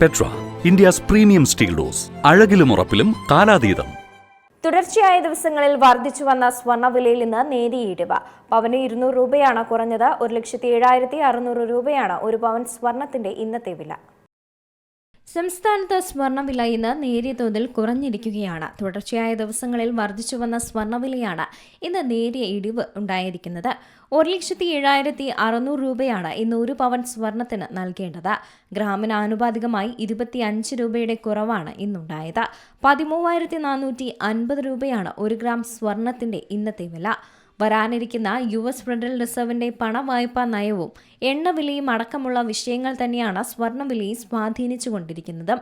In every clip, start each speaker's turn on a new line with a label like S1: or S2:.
S1: Petra, India's premium steel doors. അഴകിലും ഉറപ്പിലും കാലാതീതം.
S2: തുടർച്ചയായ ദിവസങ്ങളിൽ വർദ്ധിച്ചു വന്ന സ്വർണ്ണവിലയിൽ നിന്ന് നേരിയ ഇടിവ്. പവന് 200 രൂപയാണ് കുറഞ്ഞത്. 1,07,600 രൂപയാണ് ഒരു പവൻ സ്വർണത്തിന്റെ ഇന്നത്തെ വില. സംസ്ഥാനത്ത് സ്വർണ്ണവില ഇന്ന് നേരിയ തോതിൽ കുറഞ്ഞിരിക്കുകയാണ്. തുടർച്ചയായ ദിവസങ്ങളിൽ വർദ്ധിച്ചു വന്ന സ്വർണ്ണവിലയാണ് ഇന്ന് നേരിയ ഇടിവ് ഉണ്ടായിരിക്കുന്നത്. 1,07,600 രൂപയാണ് ഇന്ന് ഒരു പവൻ സ്വർണത്തിന് നൽകേണ്ടത്. ഗ്രാമിന് ആനുപാതികമായി 25 രൂപയുടെ കുറവാണ് ഇന്നുണ്ടായത്. 13,450 രൂപയാണ് ഒരു ഗ്രാം സ്വർണത്തിന്റെ ഇന്നത്തെ വില. വരാനിരിക്കുന്ന US ഫെഡറൽ റിസർവിന്റെ പണവായ്പാ നയവും എണ്ണവിലയും അടക്കമുള്ള വിഷയങ്ങൾ തന്നെയാണ് സ്വർണ്ണവിലയെ സ്വാധീനിച്ചുകൊണ്ടിരിക്കുന്നത്.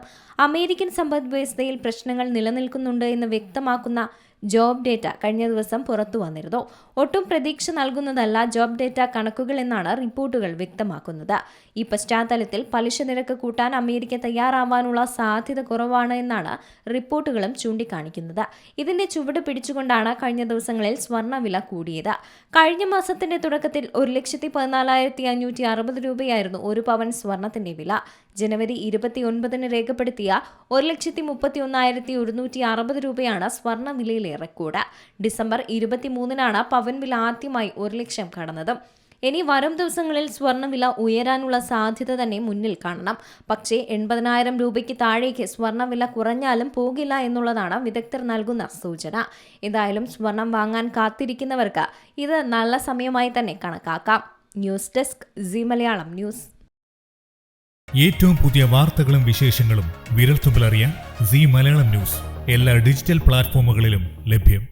S2: അമേരിക്കൻ സമ്പദ് വ്യവസ്ഥയിൽ പ്രശ്നങ്ങൾ നിലനിൽക്കുന്നുണ്ട് എന്ന് വ്യക്തമാക്കുന്ന ജോബ് ഡേറ്റ കഴിഞ്ഞ ദിവസം പുറത്തു വന്നിരുന്നു. ഒട്ടും പ്രതീക്ഷ നൽകുന്നതല്ല ജോബ് ഡേറ്റ കണക്കുകൾ എന്നാണ് റിപ്പോർട്ടുകൾ വ്യക്തമാക്കുന്നത്. ഈ പശ്ചാത്തലത്തിൽ പലിശ നിരക്ക് കൂട്ടാൻ അമേരിക്ക തയ്യാറാവാനുള്ള സാധ്യത കുറവാണ് എന്നാണ് റിപ്പോർട്ടുകളും ചൂണ്ടിക്കാണിക്കുന്നത്. ഇതിന്റെ ചുവട് പിടിച്ചുകൊണ്ടാണ് കഴിഞ്ഞ ദിവസങ്ങളിൽ സ്വർണ്ണവില കൂടിയത്. കഴിഞ്ഞ മാസത്തിന്റെ തുടക്കത്തിൽ 1,14,560 രൂപയായിരുന്നു ഒരു പവൻ സ്വർണത്തിന്റെ വില. ജനുവരി 29 രേഖപ്പെടുത്തിയ 1,31,160 രൂപയാണ് സ്വർണ്ണവിലയിലെ റെക്കോർഡ്. ഡിസംബർ 23 പവൻ വില ആദ്യമായി 1,00,000 കടന്നത്. ഇനി വരും ദിവസങ്ങളിൽ സ്വർണ്ണവില ഉയരാനുള്ള സാധ്യത തന്നെ മുന്നിൽ കാണണം. പക്ഷേ 80,000 രൂപയ്ക്ക് താഴേക്ക് സ്വർണ്ണവില കുറഞ്ഞാലും പോകില്ല എന്നുള്ളതാണ് വിദഗ്ധർ നൽകുന്ന സൂചന. ഏതായാലും സ്വർണം വാങ്ങാൻ കാത്തിരിക്കുന്നവർക്ക് ഇത് നല്ല സമയമായി തന്നെ കണക്കാക്കാം. News desk C Malayalam news.
S3: ഏറ്റവും പുതിയ വാർത്തകളും വിശേഷങ്ങളും വിരൽത്തുമ്പിലറിയാൻ സി മലയാളം ന്യൂസ് എല്ലാ ഡിജിറ്റൽ പ്ലാറ്റ്ഫോമുകളിലും ലഭ്യം.